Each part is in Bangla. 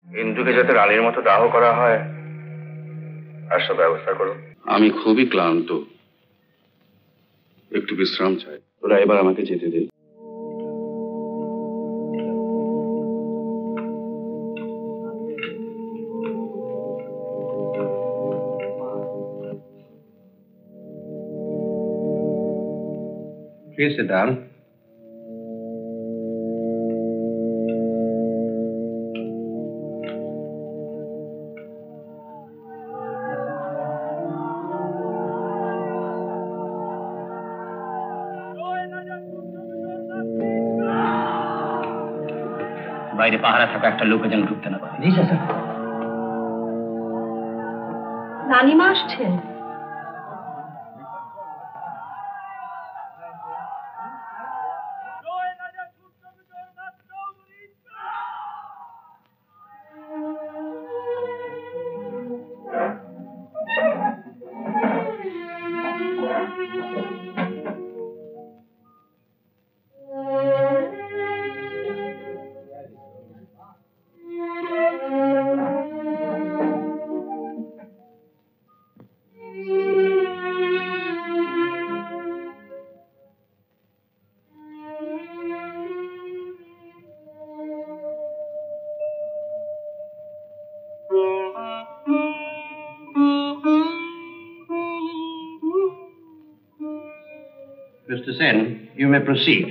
ইন্দুকে যাতে রানীর মতো দাহ করা হয় আর সব ব্যবস্থা করো। আমি খুবই ক্লান্ত, একটু বিশ্রাম চাই। তোরা এবার আমাকে যেতে দে। Please sit down. বাইরে পাহারা থাকা একটা লোকে যেন ঢুকতে না পারে। জি স্যার। রানীমা আসছেন। Mr. Sen, you may proceed.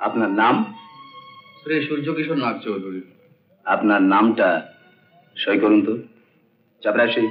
আপনার নাম? শ্রী সূর্য কিশোর নাগ চৌধুরী। আপনার নামটা সই করুন তো। চাপরাশি।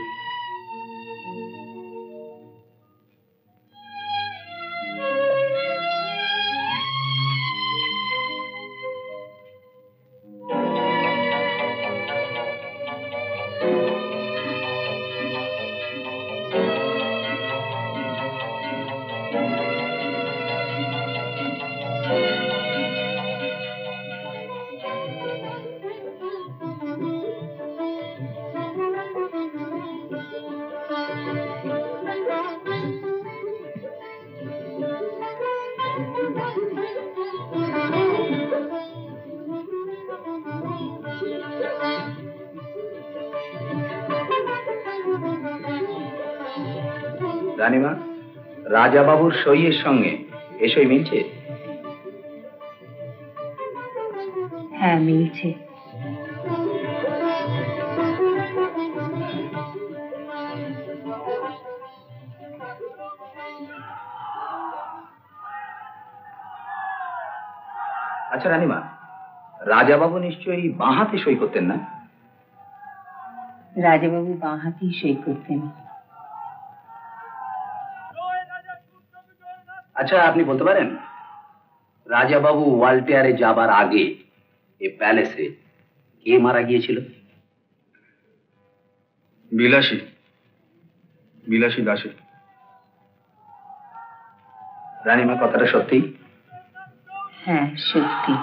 রানীমা, রাজা বাবুর সইয়ের সঙ্গে এ সই মিলছে? হ্যাঁ, মিলছে। আচ্ছা রানীমা, রাজা বাবু নিশ্চয়ই বাঁ হাতে সই করতেন না? রাজাবাবু বাঁ হাতেই সই করতেন। আচ্ছা, আপনি বলতে পারেন রাজা বাবু ওয়ালটেয়ারে যাবার আগে এ প্যালেসে কে মারা গিয়েছিল? বিলাসী বিলাসী দাসী। রানীমা, কথাটা সত্যি? হ্যাঁ, সত্যি।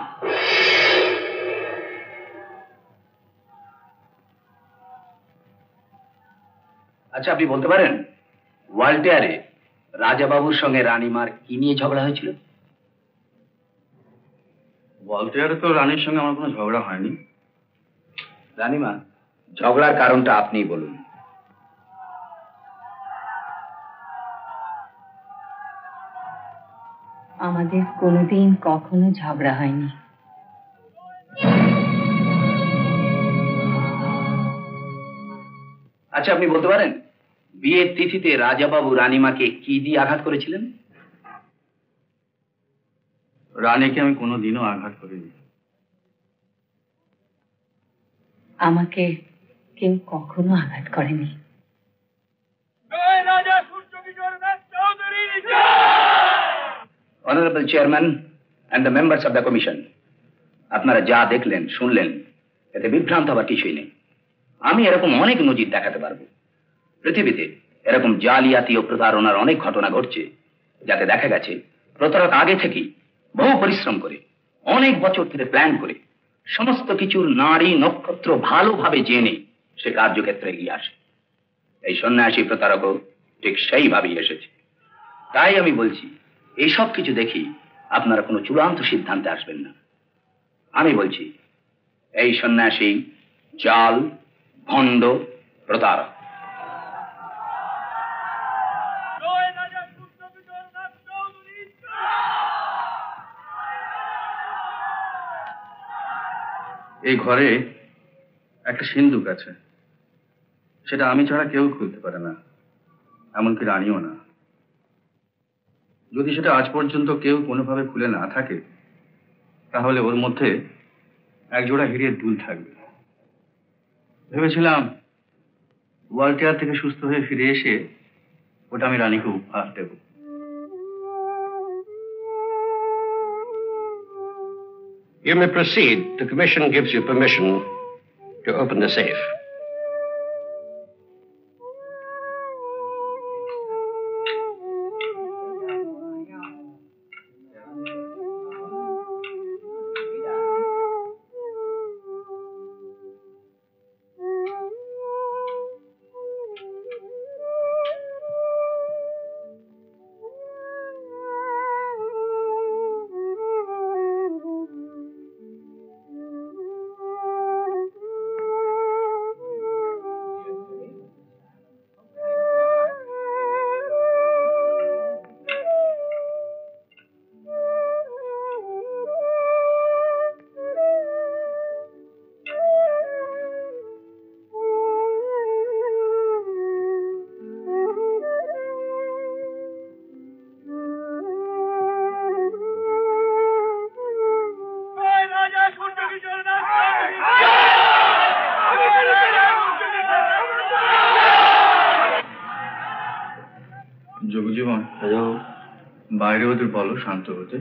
আচ্ছা, আপনি বলতে পারেন ওয়ালটেয়ারে রাজা বাবুর সঙ্গে রানীমার কি নিয়ে ঝগড়া হয়েছিল? ওয়ালটেয়ারে তো রানীর সঙ্গে আমার কোনো ঝগড়া হয়নি। রানীমা, ঝগড়ার কারণটা আপনিই বলুন। আমাদের কোনোদিন কখনো ঝগড়া হয়নি। আচ্ছা, আপনি বলতে পারেন বিয়ের তিথিতে রাজাবাবু রানীমাকে কি দিয়ে আঘাত করেছিলেন? রানীকে আমি কোনোদিনও আঘাত করিনি। আমাকে কেউ কখনো আঘাত করেনি। Honourable chairman and the members of the commission, আপনারা যা দেখলেন শুনলেন এতে বিভ্রান্ত হবার কিছুই নেই। আমি এরকম অনেক নজির দেখাতে পারবো। পৃথিবীতে এরকম জালিয়াতি ও প্রতারণার অনেক ঘটনা ঘটছে, যাতে দেখা গেছে প্রতারক আগে থেকেই বহু পরিশ্রম করে, অনেক বছর ধরে প্ল্যান করে, সমস্ত কিছুর নারী নক্ষত্র ভালোভাবে জেনে সে কার্যক্ষেত্রে এগিয়ে আসে। এই সন্ন্যাসী প্রতারকও ঠিক সেইভাবেই এসেছে। তাই আমি বলছি, এইসব কিছু দেখি আপনারা কোনো চূড়ান্ত সিদ্ধান্তে আসবেন না। আমি বলছি, এই সন্ন্যাসী জাল, ভণ্ড, প্রতারক। এই ঘরে একটা সিন্দুক আছে, সেটা আমি ছাড়া কেউ খুলতে পারে না, এমনকি রানীও না। যদি সেটা আজ পর্যন্ত কেউ কোনোভাবে খুলে না থাকে, তাহলে ওর মধ্যে একজোড়া হীরের দুল থাকবে। ভেবেছিলাম ওয়ালটেয়ার থেকে সুস্থ হয়ে ফিরে এসে ওটা আমি রানীকে উপহার দেব। You may proceed. The Commission gives you permission to open the safe. যোগজীবন, বাইরে ওদের বলো শান্ত হতে।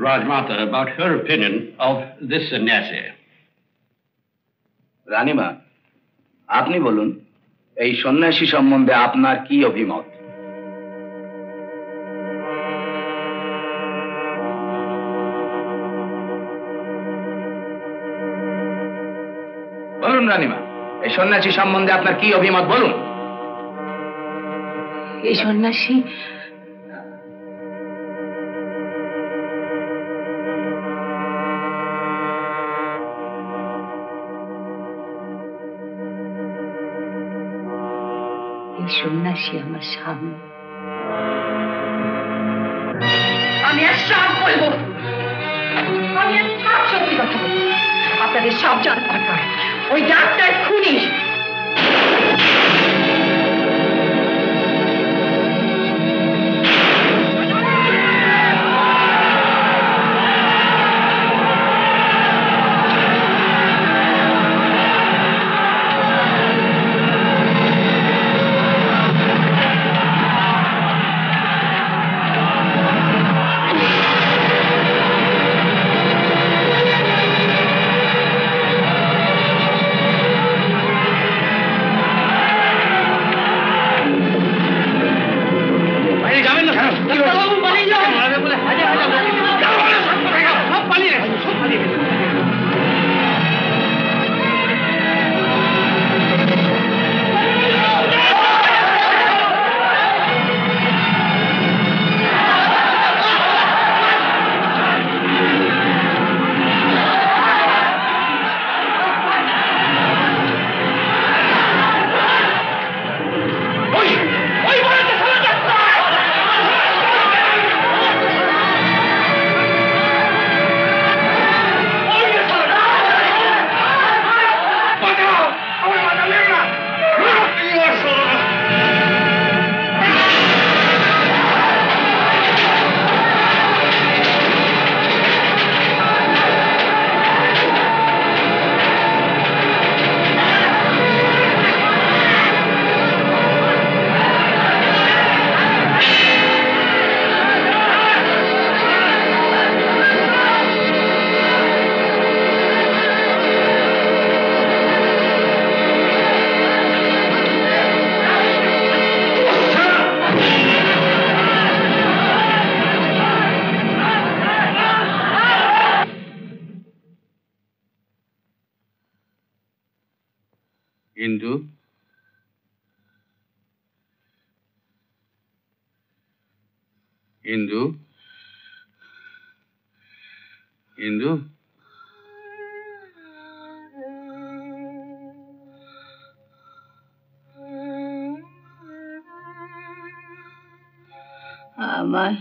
Rajmata, about her opinion of this sannyasi. রানীমা, আপনি বলুন, এই সন্ন্যাসী সম্বন্ধে আপনার কি অভিমত? বলুন রানীমা, এই সন্ন্যাসী সম্বন্ধে আপনার কি অভিমত বলুন। এই সন্ন্যাসী আমার স্বামী। আমি আর সব বলবো, আমি আর সব সত্যি কথা বলবো। আপনাদের সব জানা দরকার, ওই ডাক্তার খুনি। ইন্দু, ইন্দু, ইন্দু, আমার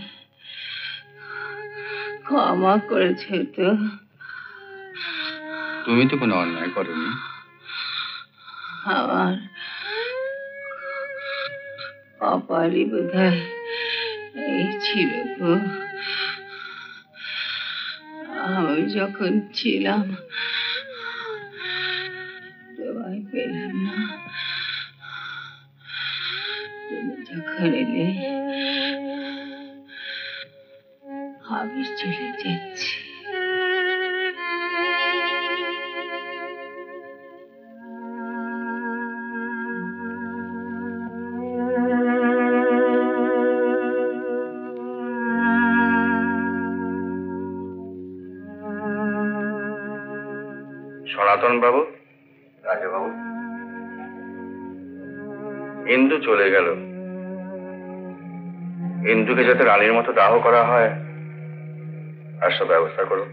ক্ষমা করেছে তো? তুমি তো কোনো অন্যায় করনি। আমার কপালই বোধহয় এই ছিল গো। আমি যখন ছিলাম তোমায় পেলাম না, তুমি যখন এলে আমি চলে যাচ্ছি। সনাতন বাবু, রাজাবাবু, ইন্দু চলে গেল। ইন্দুকে যাতে রানীর মতো দাহ করা হয় আর সব ব্যবস্থা করো।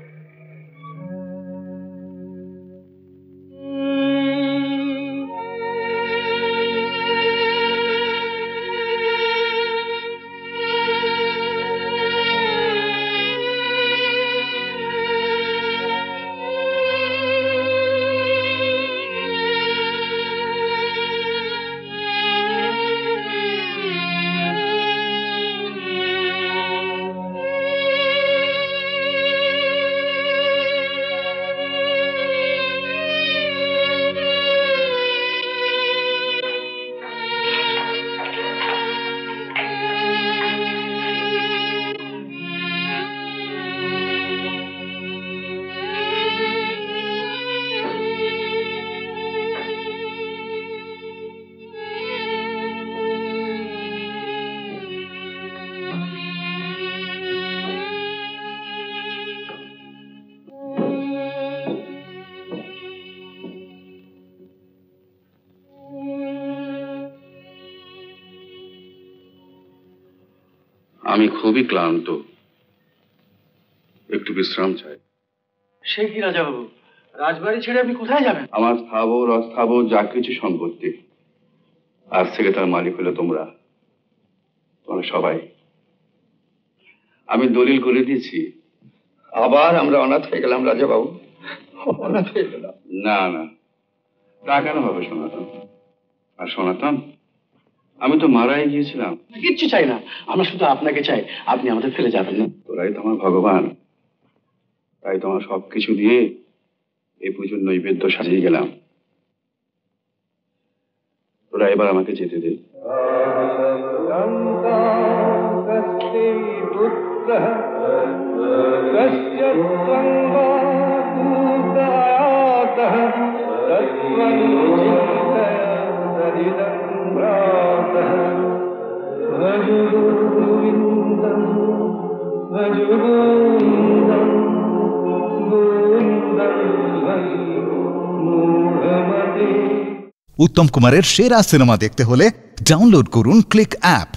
আমি খুবই ক্লান্ত, একটু বিশ্রাম চাই। সে কি রাজাবাবু, রাজবাড়ি ছেড়ে আপনি কোথায় যাবেন? আমার স্থাবর অস্থাবর যা কিছু সম্পত্তি, আজ থেকে তার মালিক হলো তোমরা, তোমরা সবাই। আমি দলিল করে দিয়েছি। আবার আমরা অনাথ হয়ে গেলাম রাজাবাবু, অনাথ হয়ে গেলাম। না না, তা কেন হবে সনাতন? আর সনাতন, আমি তো মারাই গিয়েছিলাম। কিচ্ছু চাই না, আমরা শুধু আপনাকে চাই, আপনি আমাদের ফেলে যাবেন না। তোরাই তো আমার ভগবান, তাই তোমার সবকিছু দিয়ে এই পুজোর নৈবেদ্য সাজিয়ে গেলাম। তোরা এবার আমাকে যেতে দে। উত্তম কুমারের সেরা সিনেমা দেখতে হলে ডাউনলোড করুন ক্লিক অ্যাপ।